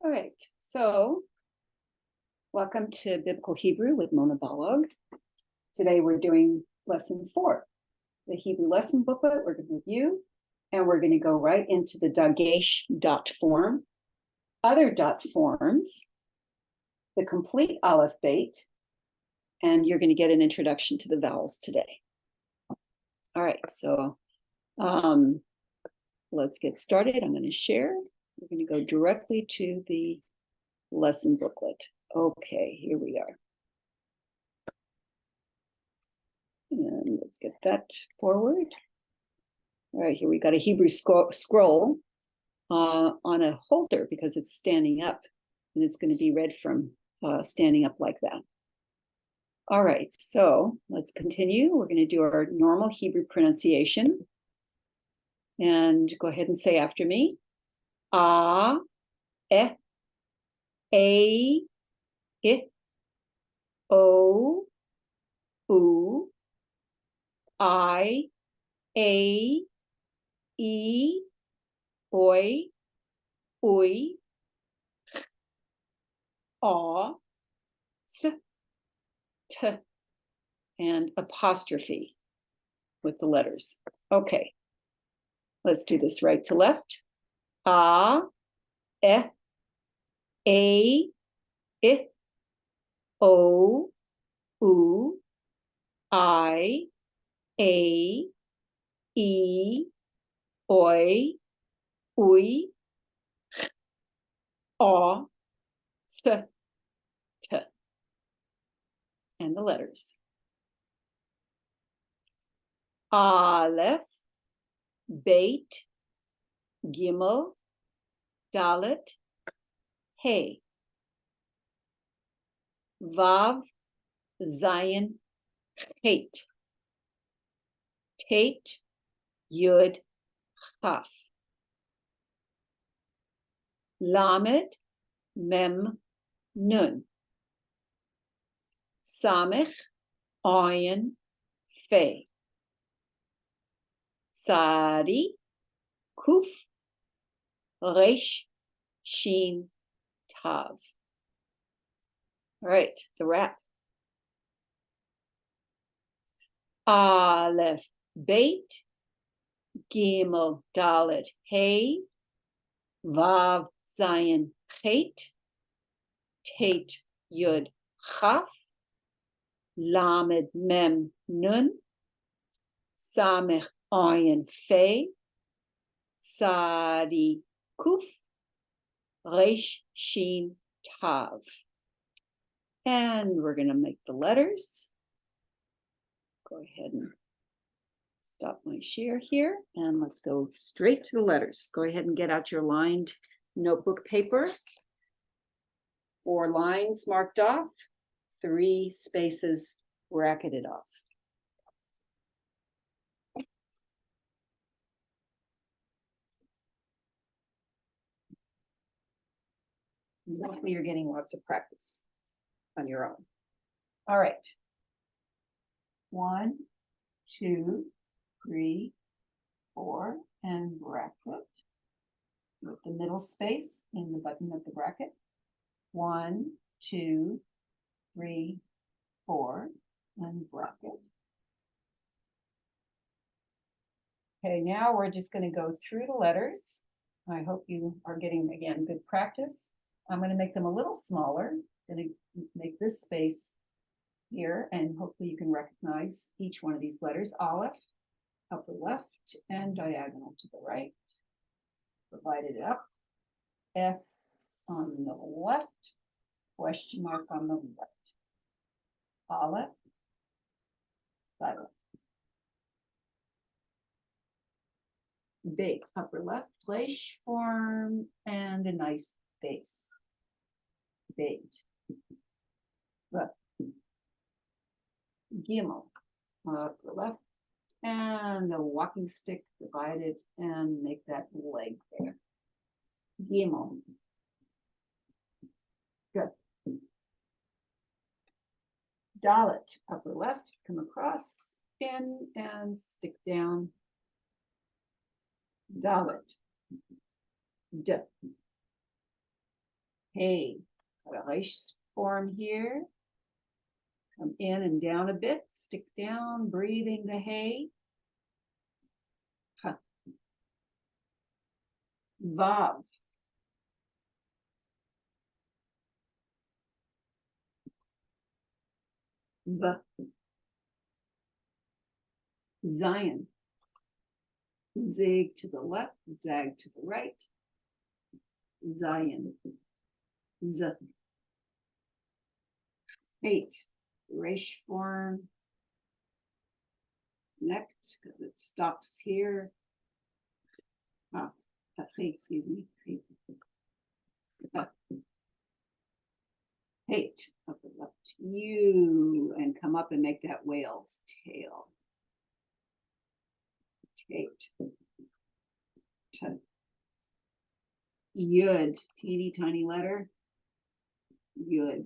All right, so welcome to Biblical Hebrew with Mona Balog. Today we're doing Lesson 4, the Hebrew Lesson Booklet. We're going to review, and we're going to go right into the dageysh dot form, other dot forms, the complete alphabet, and you're going to get an introduction to the vowels today. All right, so let's get started. I'm going to share. We're going to go directly to the lesson booklet. Okay, here we are. And let's get that forward. All right, here we got a Hebrew scroll on a holder because it's standing up, and it's going to be read from standing up like that. All right, so let's continue. We're going to do our normal Hebrew pronunciation. And go ahead and say after me. A, E, A, I, O, U, I, A, E, Oi, Ui, A, S, T, and apostrophe with the letters. Okay, let's do this right to left. A, E, A, I, O, U, I, A, E, Oi, Ui, A, S, T, and the letters. Aleph, Beit, Gimel, Dalet, Hey. Vav, Zayin, Chet. Tate, Yud, Chaf. Lamed, Mem, Nun. Samech, Ayin, Fe. Tsadi, Kuf, Resh, Shin, Tav. All right, the rap. Aleph, Beit, Gimel, Dalet, Hey, Vav, Zayin, Chet, Tate, Yud, Chaf, Lamed, Mem, Nun, Samech, Ayin, Fe, Tsadi, Kuf, Resh, Shin, Tav. And we're going to make the letters. Go ahead and stop my share here, and let's go straight to the letters. Go ahead and get out your lined notebook paper. 4 lines marked off, 3 spaces bracketed off. Hopefully you're getting lots of practice on your own. All right. 1, 2, 3, 4, and bracket with the middle space in the button of the bracket. 1, 2, 3, 4, and bracket. Okay, now we're just going to go through the letters. I hope you are getting, again, good practice. I'm going to make them a little smaller. I'm going to make this space here, and hopefully you can recognize each one of these letters. Aleph, upper left, and diagonal to the right. Divided it up. S on the left, question mark on the right. Aleph, silent. Beit, upper left, place form, and a nice base. Beit. Left. Gimel, upper left, and a walking stick divided, and make that leg there. Gimel. Good. Dalet, upper left, come across, spin, and stick down. Dalet. D. Hey, got a resh form here. Come in and down a bit, stick down, breathing the hey. Ha. Vav. V. Zion. Zig to the left, zag to the right. Zion. Z. Eight. Resh form. Connect, because it stops here. Ah, excuse me. Hate, up the left, you, and come up and make that whale's tail. Hate. Yud, teeny tiny letter. Yud.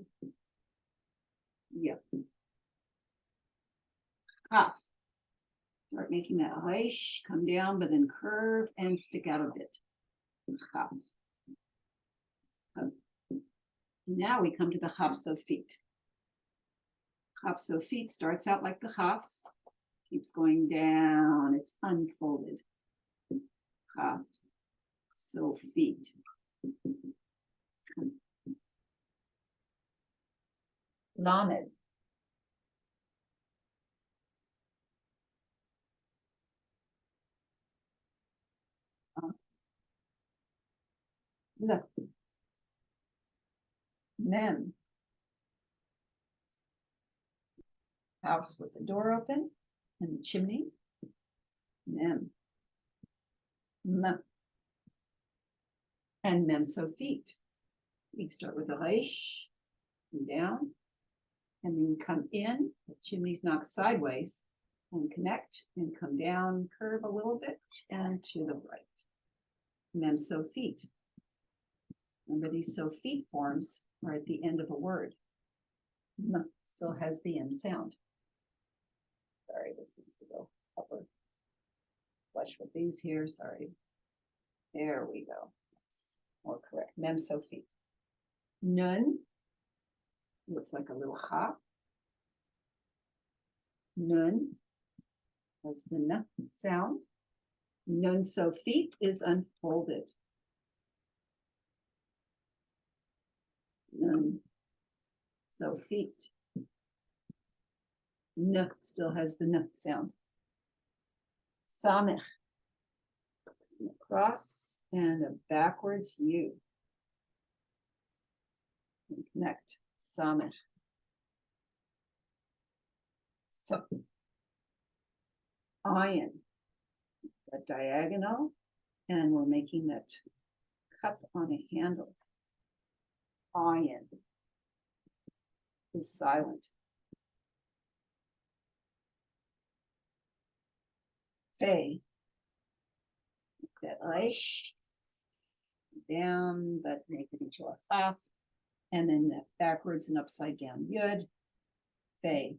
Yep. Kaf. Start making that resh, come down, but then curve and stick out a bit. Kaf. Now we come to the chaf sofit. Chaf sofit starts out like the chaf, keeps going down, it's unfolded. Chaf sofit. Lamed. Look. Mem. House with the door open and the chimney. Mem. M. And mem sofit. We start with the resh, and down, and then come in. The chimney's knocked sideways, and connect, and come down, curve a little bit, and to the right. Mem sofit. Remember, these sofit forms are at the end of a word. M still has the M sound. Sorry, this needs to go upward. Flush with these here, sorry. There we go. That's more correct. Mem sofit. Nun looks like a little ha. Nun has the n sound. Nun sofit is unfolded. Nun sofit. N still has the n sound. Samech. Across and a backwards U. And connect. Samech. So, iron. That diagonal, and we're making that cup on a handle. Iron is silent. Fe. That resh down, but make it into a chaf, and then that backwards and upside down yud. Fe.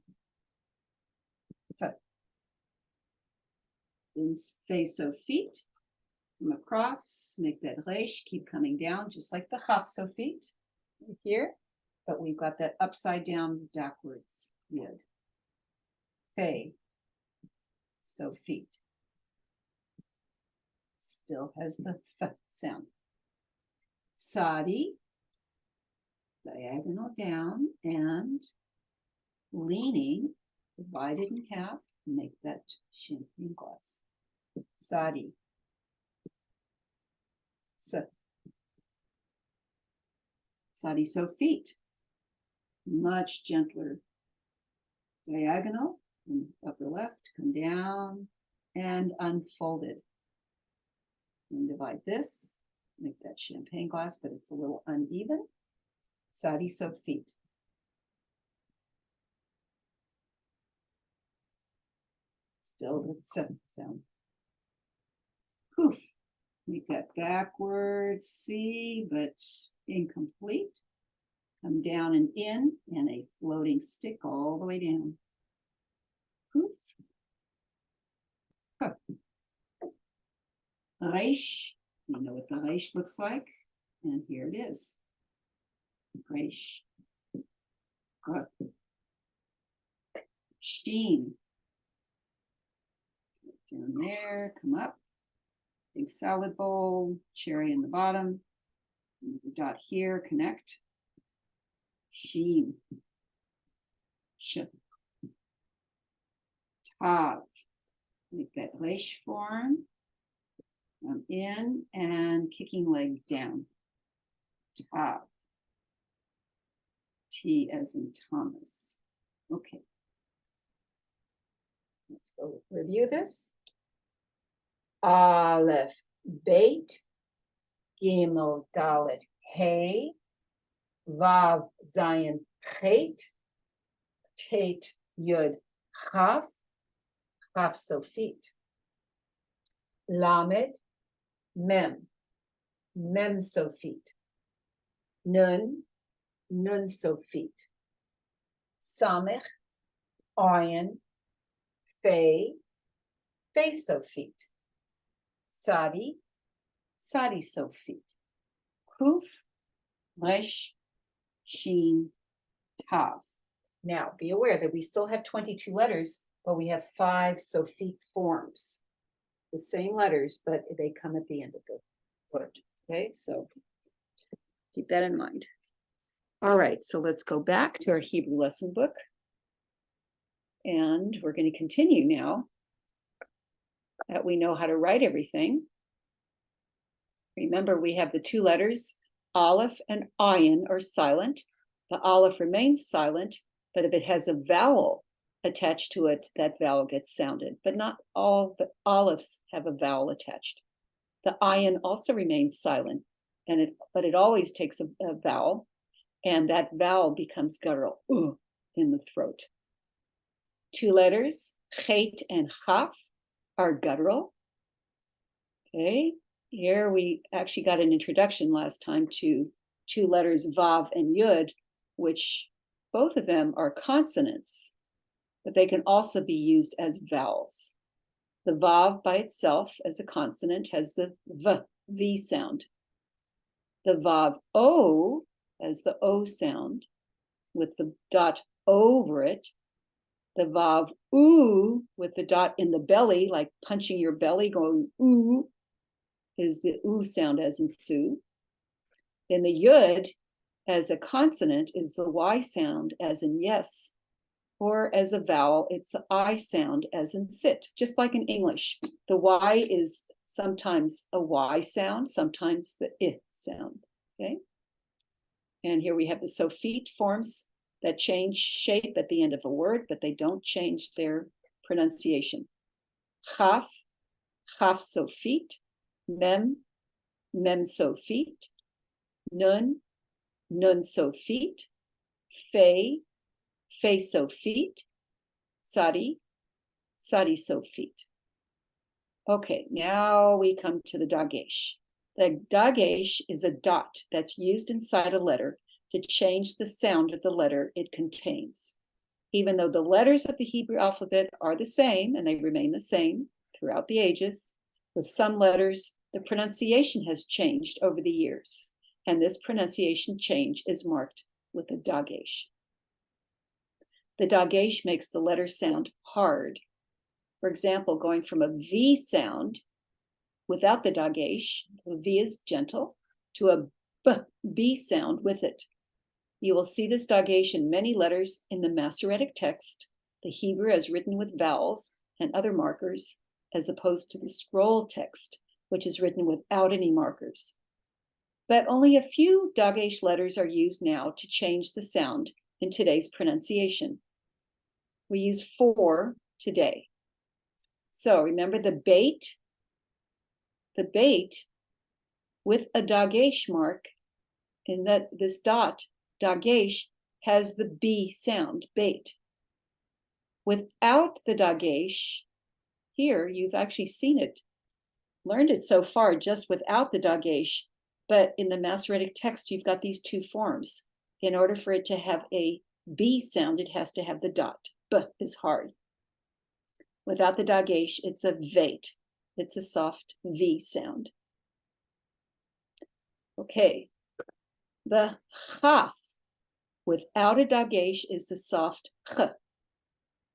Fe. Then fe sofit. Come across, make that resh, keep coming down, just like the chaf sofit here, but we've got that upside down backwards yud. Fe sofit. Still has the f sound. Sadi, diagonal down and leaning, divided in half, make that champagne glass. Sadi. So, Sadi sofit, much gentler. Diagonal, and upper left, come down and unfolded. And divide this, make that champagne glass, but it's a little uneven. Sadi sofit. Still with sound. Poof. Make that backwards, C, but incomplete. Come down and in, and a floating stick all the way down. Poof. Huh. Resh, you know what the resh looks like, and here it is. Dageysh. Sheen. Down there, come up. Big salad bowl, cherry in the bottom. The dot here, connect. Sheen. Sh. Tav. Make that dageysh form. In and kicking leg down. Tav. T as in Thomas. Okay. Let's go review this. Aleph, Beit, Gimel, Dalet, Hey, Vav, Zayin, Chet, Tet, Yud, Chaf, Chaf Sofit, Lamed, Mem, Mem Sofit, Nun, Nun Sofit, Samech, Ayin, Fei, Fei Sofit, Sadi, Sadi Sofit, Kuf, Resh, Sheen, Tav. Now, be aware that we still have 22 letters, but we have 5 Sofit forms. The same letters, but they come at the end of the word. Okay, so keep that in mind. All right, so let's go back to our Hebrew lesson book. And we're going to continue now that we know how to write everything. Remember, we have the 2 letters, Aleph and Ayin are silent. The Aleph remains silent, but if it has a vowel attached to it, that vowel gets sounded. But not all the Alephs have a vowel attached. The Ayin also remains silent, but it always takes a vowel, and that vowel becomes guttural, in the throat. 2 letters, Chet and Chaf, are guttural. Okay, here we actually got an introduction last time to 2 letters, Vav and Yud, which both of them are consonants, but they can also be used as vowels. The Vav by itself as a consonant has the V sound. The Vav O has the O sound with the dot over it. The Vav Oo with the dot in the belly, like punching your belly, going oo, is the oo sound as in Sue. Then the Yud as a consonant is the Y sound as in yes, or as a vowel, it's the I sound as in sit, just like in English. The Y is sometimes a Y sound, sometimes the I sound, okay? And here we have the Sofit forms that change shape at the end of a word, but they don't change their pronunciation. Chaf, Chaf Sofit, Mem, Mem Sofit, Nun, Nun Sofit, Fei, Fei Sofit, Sadi, Sadi Sofit. Okay, now we come to the dageysh. The dageysh is a dot that's used inside a letter to change the sound of the letter it contains. Even though the letters of the Hebrew alphabet are the same, and they remain the same throughout the ages, with some letters, the pronunciation has changed over the years, and this pronunciation change is marked with a dageysh. The dageysh makes the letter sound hard. For example, going from a V sound without the dageysh, the V is gentle, to a B sound with it. You will see this dageysh in many letters in the Masoretic text, the Hebrew as written with vowels and other markers, as opposed to the scroll text, which is written without any markers. But only a few dageysh letters are used now to change the sound in today's pronunciation. We use 4 today. So remember the beit with a dageysh mark, in that this dot, dageysh, has the B sound, beit. Without the dageysh, here you've actually seen it, learned it so far just without the dageysh, but in the Masoretic text, you've got these 2 forms. In order for it to have a B sound, it has to have the dot. B is hard. Without the dageysh, it's a veit. It's a soft V sound. Okay, the chaf Without a dageysh, it's a soft ch.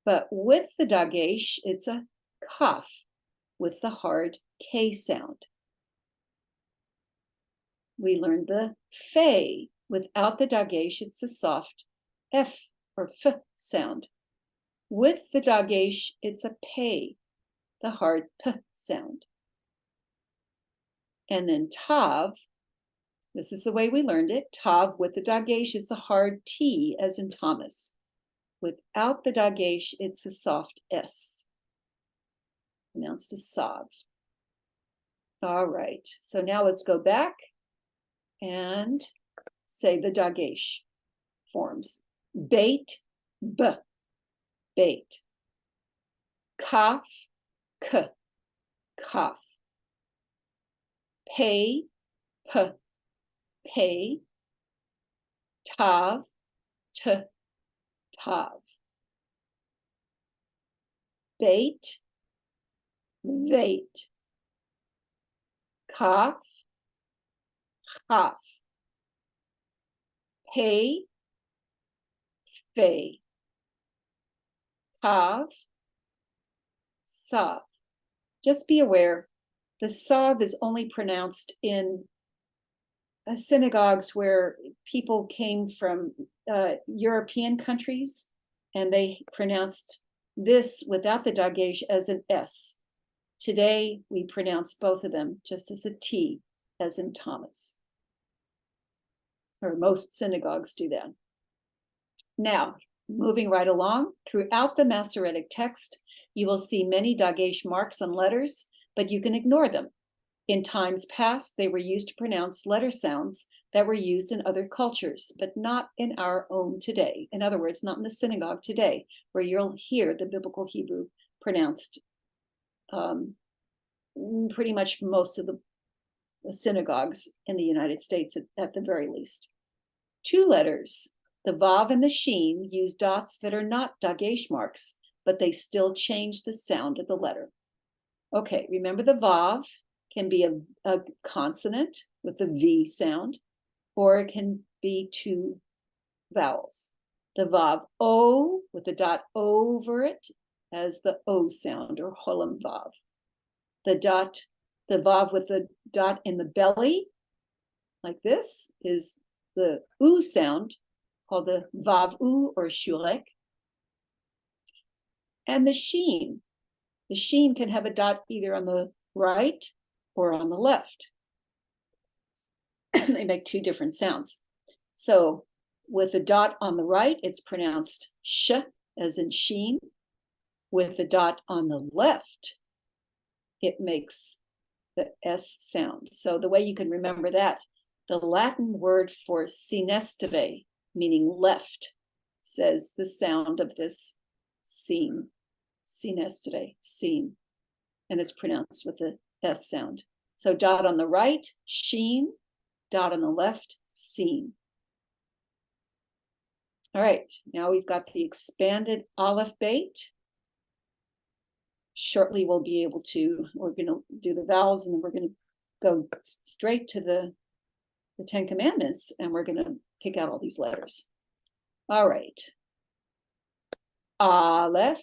But with the dageysh, it's a kaf with the hard K sound. We learned the fe. Without the dageysh, it's a soft F or F sound. With the dageysh, it's a pe, the hard P sound. And then tav, this is the way we learned it. Tav with the dageysh is a hard T, as in Thomas. Without the dageysh, it's a soft S, pronounced as sav. All right, so now let's go back and say the dageysh forms. Bait, b, bait. Kaf, k, kaf. Pay, p, pay. Tav, t, tav. Bait, vait. Kaf, chaf. Pay, fe. Tav, sav. Just be aware, the sav is only pronounced in synagogues where people came from European countries, and they pronounced this without the dageysh as an S. Today, we pronounce both of them just as a T, as in Thomas. Or most synagogues do that. Now, moving right along, throughout the Masoretic text, you will see many dageysh marks on letters, but you can ignore them. In times past, they were used to pronounce letter sounds that were used in other cultures, but not in our own today. In other words, not in the synagogue today, where you'll hear the biblical Hebrew pronounced pretty much most of the synagogues in the United States at the very least. Two letters, the vav and the sheen, use dots that are not dageysh marks, but they still change the sound of the letter. Okay, remember the vav can be a consonant with the V sound, or it can be two vowels. The vav O with the dot over it as the O sound, or cholam vav. The vav with the dot in the belly, like this, is the U sound, called the vav U or shurek. And the sheen can have a dot either on the right or on the left. They make two different sounds. So with the dot on the right, it's pronounced sh, as in sheen. With the dot on the left, it makes the S sound. So the way you can remember that, the Latin word for sinestere, meaning left, says the sound of this seen, sinestere, seen, and it's pronounced with the S sound. So dot on the right, sheen, dot on the left, seen. All right, now we've got the expanded aleph bait. Shortly we'll be able to, we're going to do the vowels, and then we're going to go straight to the Ten Commandments, and we're going to pick out all these letters. All right. Aleph,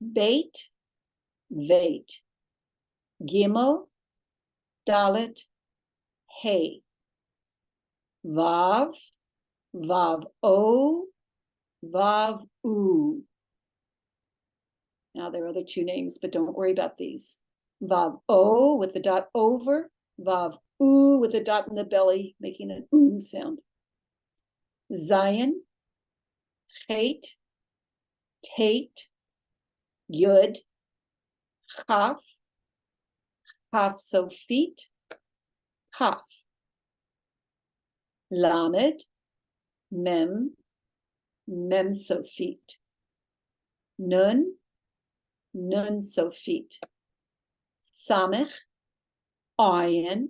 bait, veit. Gimel, dalet, hey. Vav, vav o, vav u. Now there are other two names, but don't worry about these. Vav o with the dot over, vav u with the dot in the belly, making an oo sound. Zayin, chet, tate, yud, chaf, chaf sofit, kaf. Lamed, mem, mem sofit. Nun, nun sofit. Samech, ayin,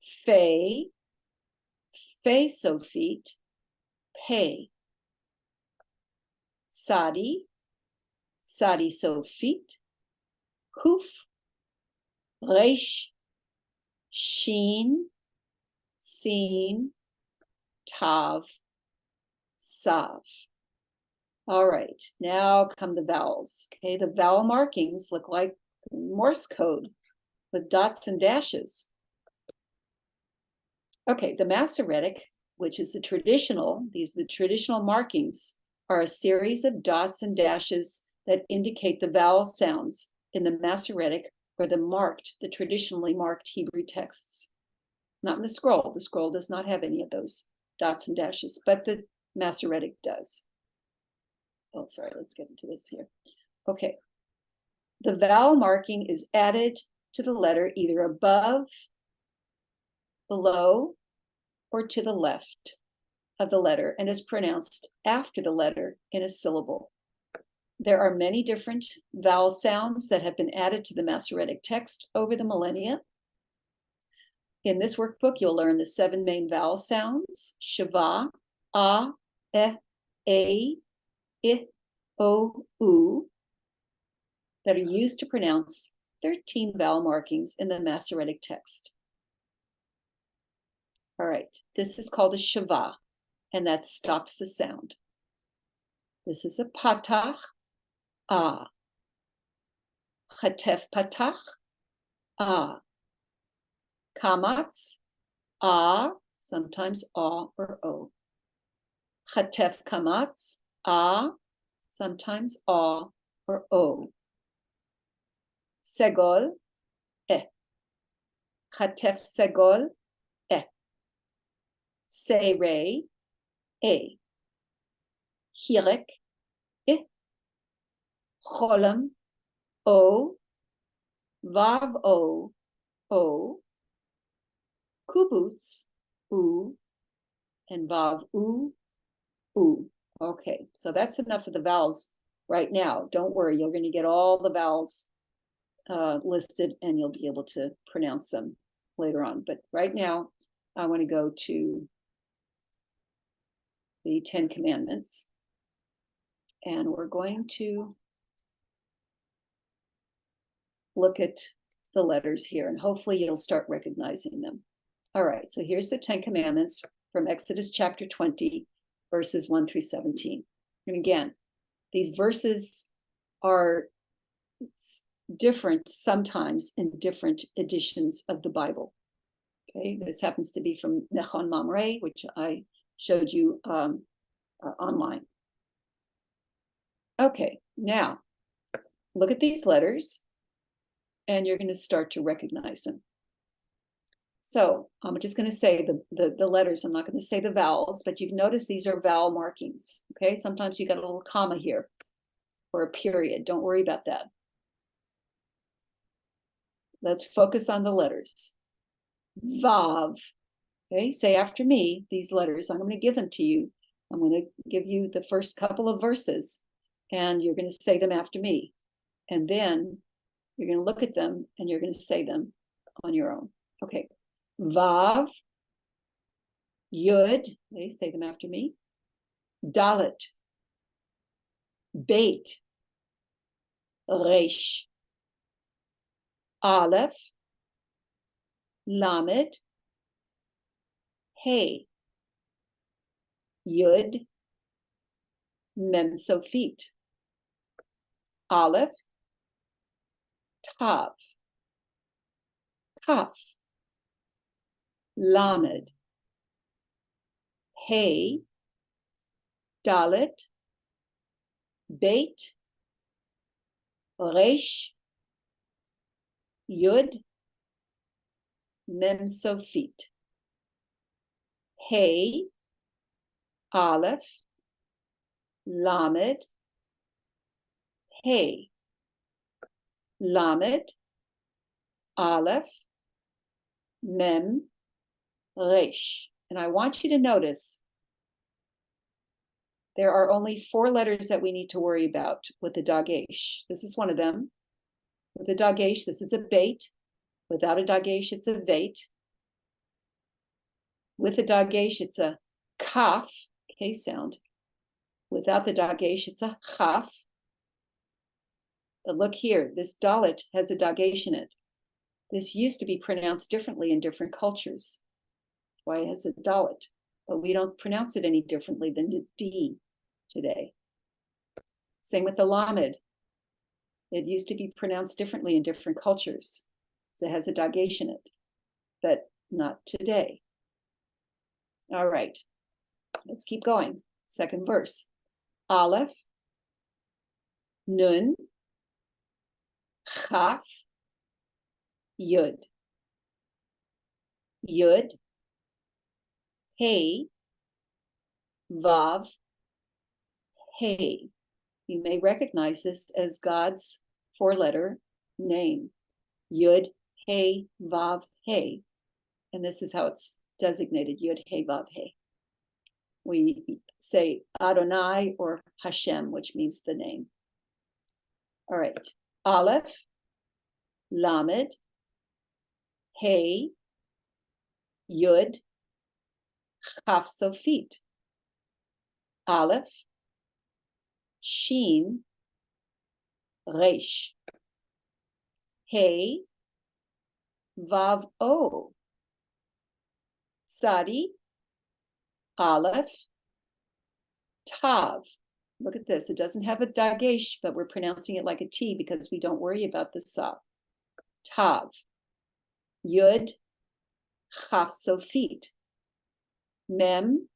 fe, fe sofit, pe. Sadi, sadi sofit. Kuf, resh, sheen, seen, tav, sav. All right, now come the vowels. Okay, the vowel markings look like Morse code with dots and dashes. Okay, the Masoretic, which is the traditional markings, are a series of dots and dashes that indicate the vowel sounds in the Masoretic or the traditionally marked Hebrew texts. Not in the scroll. The scroll does not have any of those dots and dashes, but the Masoretic does. Oh, sorry, let's get into this here. Okay. The vowel marking is added to the letter either above, below, or to the left of the letter and is pronounced after the letter in a syllable. There are many different vowel sounds that have been added to the Masoretic text over the millennia. In this workbook, you'll learn the 7 main vowel sounds: shava, a, e, I, o, u, that are used to pronounce 13 vowel markings in the Masoretic text. All right, this is called a shava, and that stops the sound. This is a patach, a. Chatef patach, a. Kamatz, a, sometimes a or o. Chatef kamatz, a, sometimes a or o. Segol, e. Chatef segol, e. Seirei, e. Hirek, i. Cholam, o. Vav, o, o. Kubutz, u. And vav, u, u. Okay, so that's enough of the vowels right now. Don't worry, you're going to get all the vowels listed and you'll be able to pronounce them later on. But right now, I want to go to the 10 Commandments. And we're going to look at the letters here, and hopefully you'll start recognizing them. All right, so here's the 10 Commandments from Exodus chapter 20, verses 1 through 17. And again, these verses are different sometimes in different editions of the Bible. Okay, this happens to be from Nechon Mamre, which I showed you online. Okay, now look at these letters and you're going to start to recognize them. So I'm just going to say the letters. I'm not going to say the vowels, but you've noticed these are vowel markings. Okay, sometimes you got a little comma here or a period. Don't worry about that. Let's focus on the letters. Vav. Okay, say after me these letters. I'm going to give them to you. I'm going to give you the first couple of verses, and you're going to say them after me. And then you're going to look at them, and you're going to say them on your own. Okay. Vav. Yud. Okay, say them after me. Dalet. Beit. Resh. Aleph. Lamed. Hey. Yud. Mem Sofit. Aleph. Tav. Kaf. Lamed. Hey. Dalet. Beit. Resh. Yud. Mem Sofit. Hey. Aleph. Lamed. Hey. Lamed. Aleph. Mem. Resh. And I want you to notice there are only 4 letters that we need to worry about with the dageysh. This is one of them. With the dageysh, this is a beit. Without a dageysh, it's a veit. With the dageysh, it's a kaf, K sound. Without the dageysh, it's a chaf. But look here, this dalet has a dageysh in it. This used to be pronounced differently in different cultures. That's why it has a dalet. but we don't pronounce it any differently than the D today. Same with the lamed. It used to be pronounced differently in different cultures. So it has a dageysh in it, but not today. All right, let's keep going. Second verse. Aleph, Nun, Chaf, Yud. Yud, Hey, Vav, Hey. You may recognize this as God's four-letter name. Yud, Hey, Vav, Hey. And this is how it's designated, Yud, Hey, Vav, Hey. We say Adonai or Hashem, which means the name. All right. Aleph, Lamed, Hey, Yud, Chaf Sofit. Aleph, Shin, Resh. Hey, Vav, O. Tzadi, Aleph, Tav. Look at this. It doesn't have a dageysh, but we're pronouncing it like a T because we don't worry about the sa. Tav. Yud, Chaf Sofit. Mem,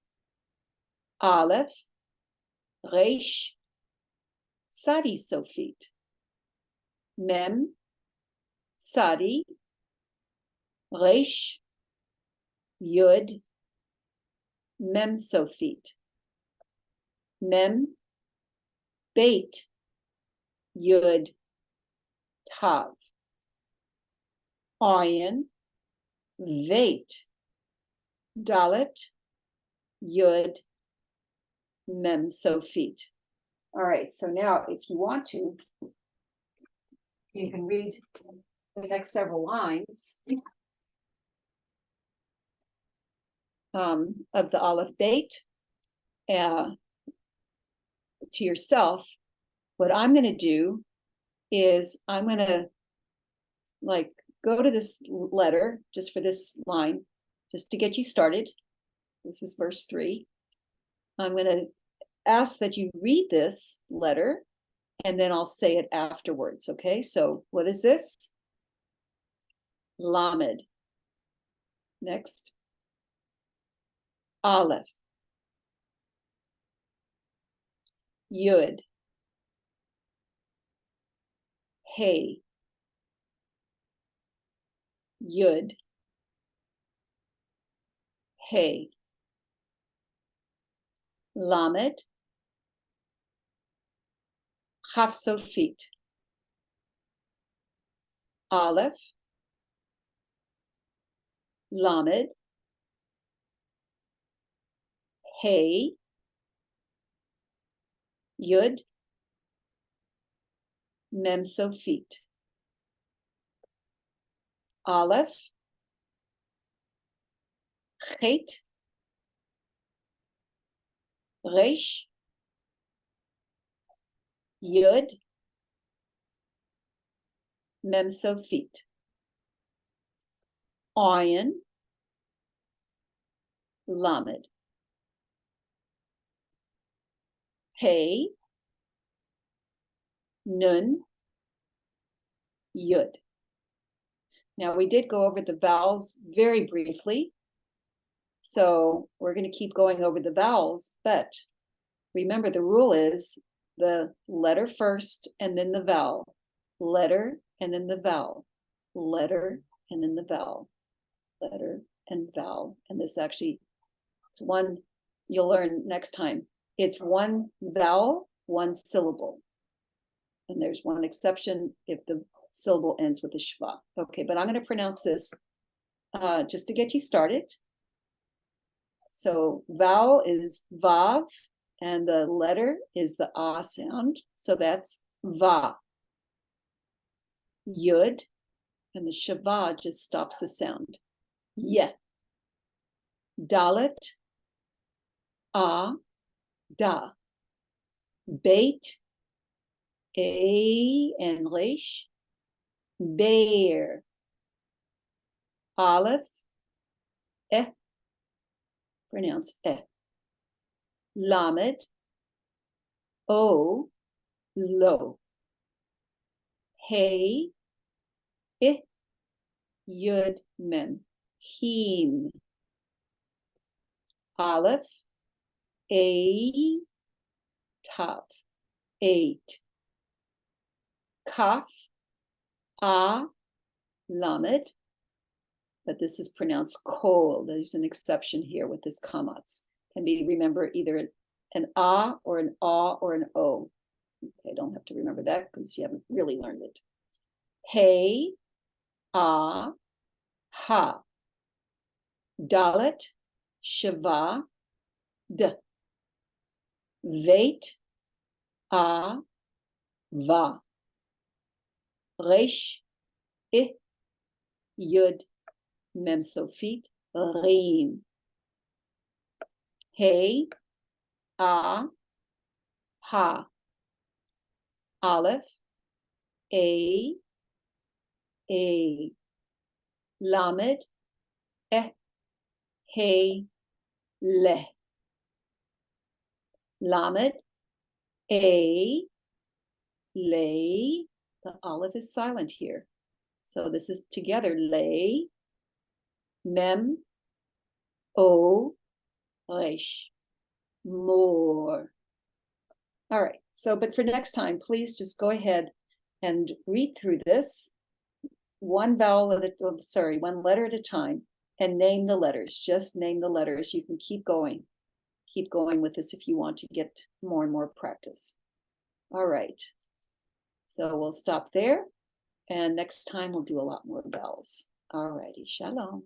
Aleph, Resh, Tzadi Sofit. Mem, Tzadi, Resh, Yud, Mem Sofit. Mem, Beit, Yud, Tav. Ayin, Veit, Dalet, Yud, Mem Sofit. All right, so now if you want to, you can read the next several lines of the Aleph Beit to yourself. What I'm going to do is I'm going to like go to this letter just for this line, just to get you started. This is verse 3. I'm going to ask that you read this letter and then I'll say it afterwards. Okay, so what is this? Lamed. Next. Aleph. Yud. Hey. Yud. Hey. Lamed. Chaf Sofit. Aleph. Lamed. Hey. Yud. Mem Sofit. Aleph. Chet. Resh. Yud. Mem Sofit. Ayin. Lamed. Hey. Nun. Yud. Now we did go over the vowels very briefly, so we're going to keep going over the vowels, but remember the rule is the letter first and then the vowel, letter and then the vowel, letter and then the vowel, letter and vowel. And this actually, it's one you'll learn next time. It's one vowel, one syllable. And there's one exception if the syllable ends with a shva. Okay, but I'm going to pronounce this just to get you started. So vowel is vav, and the letter is the ah sound. So that's va. Yud, and the shava just stops the sound. Ye. Dalet, ah, da. Beit, a and resh. Bear. Aleph, eh. pronounced eh. Lamed, o, lo. Hey, I, yud, mem, him. Aleph, a, tav, 8. Kaf, a, lamed, but this is pronounced kol. There's an exception here with this kamatz. Can be, remember, either an a or an a or an o. Okay, don't have to remember that because you haven't really learned it. Hey, a, ha. Dalet, shava, d. Veit, a, va. Resh, I, yud, mem sofit, rim. Hey, a, ha. Aleph, a, lamed, eh, hey, le. Lamed, a, lay. The aleph is silent here. So this is together, lay, mem, o, resh, more. All right, so, but for next time, please just go ahead and read through this one vowel at a, one letter at a time, and name the letters. Just name the letters. You can keep going with this if you want to get more and more practice. All right, so we'll stop there, and next time we'll do a lot more vowels. All righty, shalom.